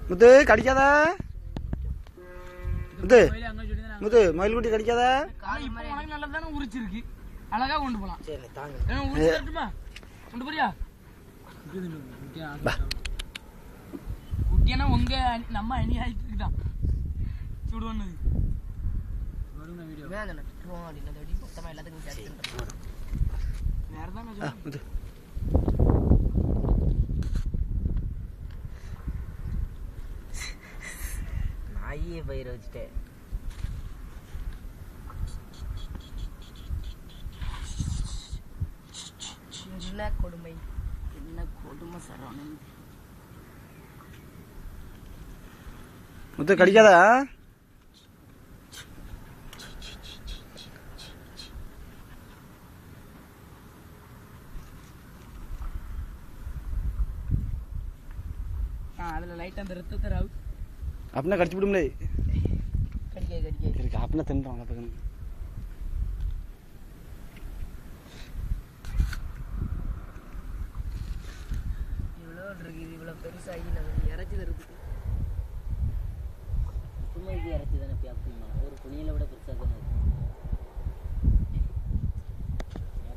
முத்து கடிக்காத முத்து முத்து மயில் குட்டி கடிக்காத. நல்லதானே உரிச்சிருக்கு, அழகா கொண்டு போலாம். கொண்டு போறியா? குட்டியானா உங்க நம்ம அணி ஆயிட்டு இருக்குதான் சுடு பண்ணது. நாயே பயிர வச்சுட்டேன். என்ன கொடுமை, என்ன கொடுமை சரவணன். முத்து கடிக்காதா? அதுல லைட் அந்த ரத்தத்தை ராவு அப்படின்னா கடிச்சு விடும்லே. கடிக்க இருக்கு அப்படின்னா தின்றான் பக்கம். இவ்வளோ இருக்குது, இவ்வளோ பெருசாகி நம்ம இறச்சி தருது. சும்மா இது இறச்சி தானே ஒரு குனியில விட பெருசாக